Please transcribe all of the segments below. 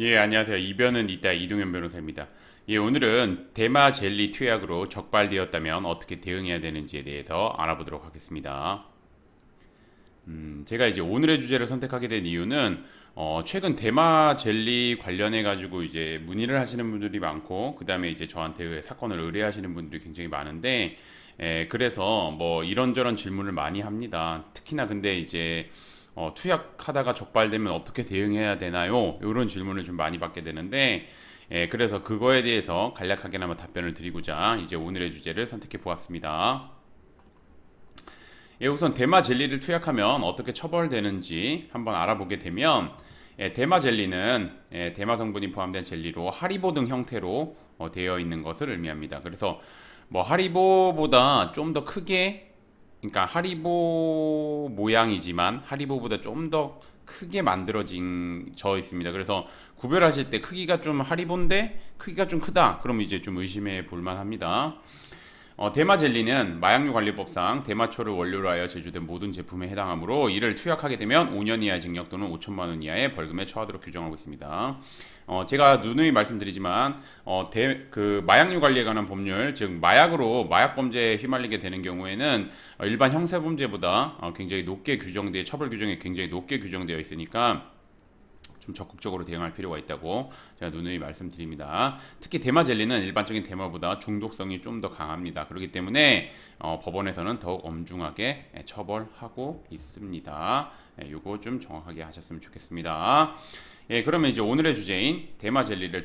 예, 안녕하세요. 이변은 이따 이동현 변호사입니다. 예, 오늘은 대마 젤리 투약으로 적발되었다면 어떻게 대응해야 되는지에 대해서 알아보도록 하겠습니다. 제가 이제 오늘의 주제를 선택하게 된 이유는 최근 대마 젤리 관련해 가지고 이제 문의를 하시는 분들이 많고 그다음에 이제 저한테 사건을 의뢰하시는 분들이 굉장히 많은데 그래서 뭐 이런저런 질문을 많이 합니다. 특히나 근데 이제 투약하다가 적발되면 어떻게 대응해야 되나요? 이런 질문을 좀 많이 받게 되는데 그래서 그거에 대해서 간략하게나마 답변을 드리고자 이제 오늘의 주제를 선택해 보았습니다. 예, 우선 대마 젤리를 투약하면 어떻게 처벌되는지 한번 알아보게 되면 대마 젤리는 대마 성분이 포함된 젤리로 하리보 등 형태로 되어 있는 것을 의미합니다. 그래서 뭐 하리보보다 좀 더 크게, 그러니까 하리보 모양이지만 하리보보다 좀 더 크게 만들어진 져 있습니다. 그래서 구별하실 때 크기가 좀 하리보인데 크기가 좀 크다. 그럼 이제 좀 의심해 볼 만합니다. 대마 젤리는 마약류 관리법상 대마초를 원료로 하여 제조된 모든 제품에 해당하므로 이를 투약하게 되면 5년 이하의 징역 또는 5천만 원 이하의 벌금에 처하도록 규정하고 있습니다. 제가 누누이 말씀드리지만 그 마약류 관리에 관한 법률, 즉 마약으로 마약 범죄에 휘말리게 되는 경우에는 일반 형사 범죄보다 굉장히 높게 규정돼 처벌 규정이 굉장히 높게 규정되어 있으니까 좀 적극적으로 대응할 필요가 있다고 제가 누누이 말씀드립니다. 특히 대마 젤리는 일반적인 대마보다 중독성이 좀 더 강합니다. 그렇기 때문에 법원에서는 더욱 엄중하게 처벌하고 있습니다. 요거 좀 정확하게 하셨으면 좋겠습니다. 예, 그러면 이제 오늘의 주제인 대마 젤리를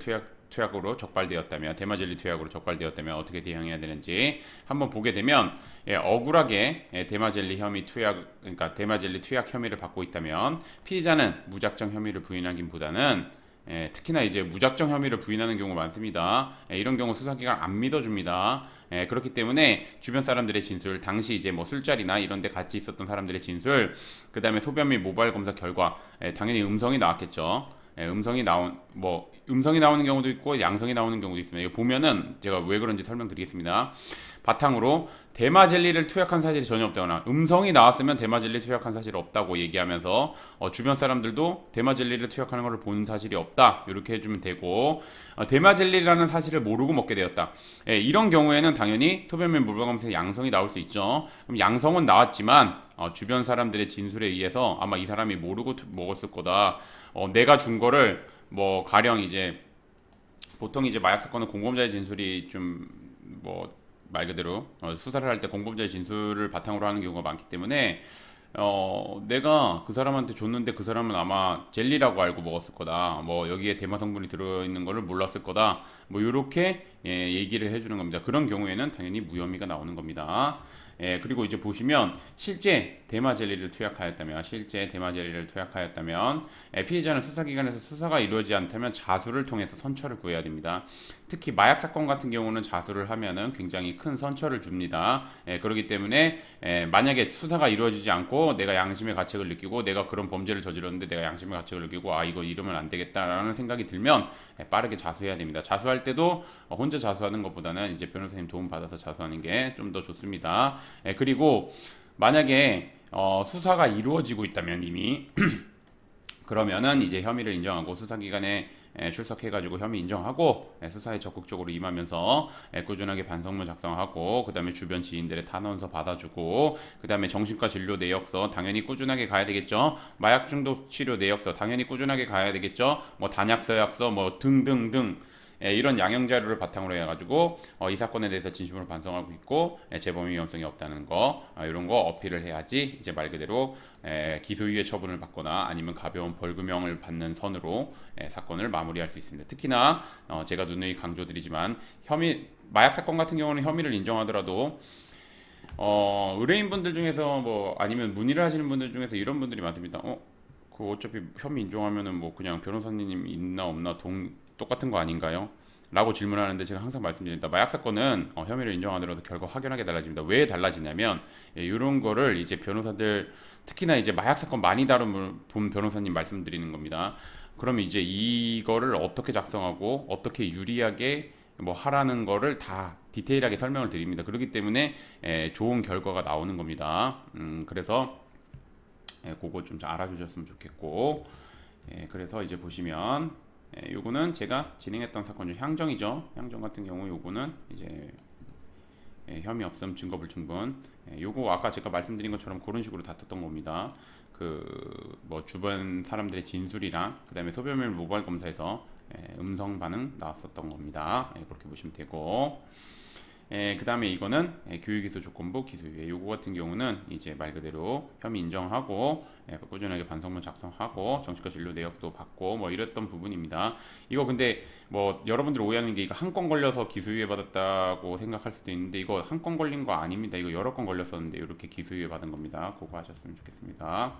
투약으로 적발되었다면 대마 젤리 투약으로 적발되었다면 어떻게 대응해야 되는지 한번 보게 되면 억울하게 대마 젤리 혐의 투약, 그러니까 대마 젤리 투약 혐의를 받고 있다면 피의자는 무작정 혐의를 부인하기보다는 특히나 이제 무작정 혐의를 부인하는 경우가 많습니다. 이런 경우 수사기관 안 믿어줍니다. 그렇기 때문에 주변 사람들의 진술, 당시 이제 뭐 술자리나 이런 데 같이 있었던 사람들의 진술, 그 다음에 소변 및 모발 검사 결과, 당연히 음성이 나왔겠죠. 음성이 나오는 경우도 있고 양성이 나오는 경우도 있습니다. 이거 보면은 제가 왜 그런지 설명드리겠습니다. 바탕으로 대마 젤리를 투약한 사실이 전혀 없다거나 음성이 나왔으면 대마 젤리 투약한 사실이 없다고 얘기하면서 주변 사람들도 대마 젤리를 투약하는 것을 본 사실이 없다 이렇게 해주면 되고 대마 젤리라는 사실을 모르고 먹게 되었다. 이런 경우에는 당연히 소변 및 모발 검사에 양성이 나올 수 있죠. 그럼 양성은 나왔지만 주변 사람들의 진술에 의해서 아마 이 사람이 모르고 먹었을 거다. 내가 준 거를 뭐 가령 이제 보통 이제 마약 사건은 공범자의 진술이 좀 뭐 말 그대로 수사를 할 때 공범자의 진술을 바탕으로 하는 경우가 많기 때문에 내가 그 사람한테 줬는데 그 사람은 아마 젤리라고 알고 먹었을 거다. 뭐 여기에 대마 성분이 들어있는 거를 몰랐을 거다. 뭐 이렇게 얘기를 해주는 겁니다. 그런 경우에는 당연히 무혐의가 나오는 겁니다. 그리고 이제 보시면 실제 대마 젤리를 투약하였다면 피해자는 수사기관에서 수사가 이루어지지 않다면 자수를 통해서 선처를 구해야 됩니다. 특히 마약 사건 같은 경우는 자수를 하면은 굉장히 큰 선처를 줍니다. 그렇기 때문에 만약에 수사가 이루어지지 않고 내가 양심의 가책을 느끼고 내가 그런 범죄를 저질렀는데 내가 양심의 가책을 느끼고 이거 이러면 안 되겠다라는 생각이 들면 빠르게 자수해야 됩니다. 자수할 때도 혼자 자수하는 것보다는 이제 변호사님 도움 받아서 자수하는 게 좀 더 좋습니다. 그리고 만약에 수사가 이루어지고 있다면 이미 그러면은 이제 혐의를 인정하고 수사기관에 출석해가지고 혐의 인정하고 수사에 적극적으로 임하면서 꾸준하게 반성문 작성하고 그 다음에 주변 지인들의 탄원서 받아주고 그 다음에 정신과 진료 내역서 당연히 꾸준하게 가야 되겠죠. 마약 중독 치료 내역서 당연히 꾸준하게 가야 되겠죠. 뭐 단약 서약서 뭐 등등등 이런 양형 자료를 바탕으로 해가지고 이 사건에 대해서 진심으로 반성하고 있고 재범 위험성이 없다는 거 이런 거 어필을 해야지 이제 말 그대로 기소유예 처분을 받거나 아니면 가벼운 벌금형을 받는 선으로 사건을 마무리할 수 있습니다. 특히나 제가 누누이 강조드리지만 마약 사건 같은 경우는 혐의를 인정하더라도 의뢰인분들 중에서 뭐 아니면 문의를 하시는 분들 중에서 이런 분들이 많습니다. 그 어차피 혐의 인정하면은 뭐 그냥 변호사님 있나 없나 똑같은 거 아닌가요? 라고 질문하는데 제가 항상 말씀드립니다. 마약 사건은 혐의를 인정하더라도 결과 확연하게 달라집니다. 왜 달라지냐면 이런 거를 이제 변호사들 특히나 이제 마약 사건 많이 다룬 본 변호사님 말씀드리는 겁니다. 그러면 이제 이거를 어떻게 작성하고 어떻게 유리하게 뭐 하라는 거를 다 디테일하게 설명을 드립니다. 그렇기 때문에 좋은 결과가 나오는 겁니다. 그래서 그거 좀 알아주셨으면 좋겠고 그래서 이제 보시면 요거는 제가 진행했던 사건 중 향정이죠. 향정 같은 경우 요거는 이제 혐의 없음 증거 불충분. 요거 아까 제가 말씀드린 것처럼 그런 식으로 다퉜던 겁니다. 그 뭐 주변 사람들의 진술이랑 그다음에 소변물 모발 검사에서 음성 반응 나왔었던 겁니다. 그렇게 보시면 되고. 그 다음에 이거는 교육기소 조건부 기소유예. 요거 같은 경우는 이제 말 그대로 혐의 인정하고 꾸준하게 반성문 작성하고 정신과 진료 내역도 받고 뭐 이랬던 부분입니다. 이거 근데 뭐 여러분들 오해하는 게 이거 한 건 걸려서 기소유예 받았다고 생각할 수도 있는데 이거 한 건 걸린 거 아닙니다. 이거 여러 건 걸렸었는데 이렇게 기소유예 받은 겁니다. 그거 하셨으면 좋겠습니다.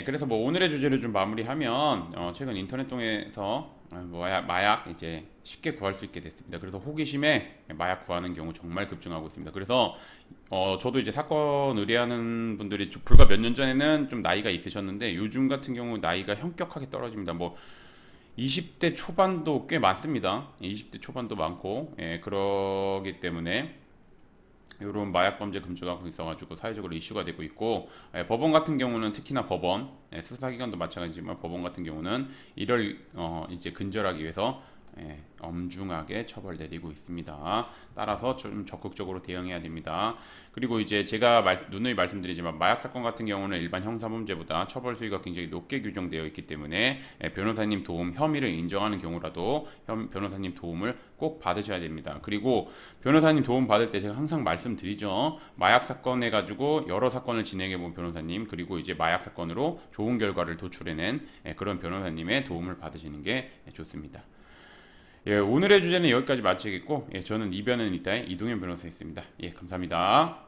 그래서 뭐 오늘의 주제를 좀 마무리하면 최근 인터넷 통해서 마약 이제 쉽게 구할 수 있게 됐습니다. 그래서 호기심에 마약 구하는 경우 정말 급증하고 있습니다. 그래서 저도 이제 사건 의뢰하는 분들이 불과 몇 년 전에는 좀 나이가 있으셨는데 요즘 같은 경우 나이가 현격하게 떨어집니다. 뭐 20대 초반도 꽤 많습니다. 20대 초반도 많고 그러기 때문에 이런 마약 범죄 금지가 하고 있어가지고 사회적으로 이슈가 되고 있고 법원 같은 경우는 특히나 법원 수사기관도 마찬가지지만 법원 같은 경우는 이를 이제 근절하기 위해서 엄중하게 처벌 내리고 있습니다. 따라서 좀 적극적으로 대응해야 됩니다. 그리고 이제 제가 누누이 말씀드리지만 마약 사건 같은 경우는 일반 형사범죄보다 처벌 수위가 굉장히 높게 규정되어 있기 때문에 변호사님 도움, 혐의를 인정하는 경우라도 변호사님 도움을 꼭 받으셔야 됩니다. 그리고 변호사님 도움 받을 때 제가 항상 말씀드리죠. 마약 사건 해가지고 여러 사건을 진행해 본 변호사님 그리고 이제 마약 사건으로 좋은 결과를 도출해낸 그런 변호사님의 도움을 받으시는 게 좋습니다. 오늘의 주제는 여기까지 마치겠고 저는 이변은 이따의 이동현 변호사였습니다. 감사합니다.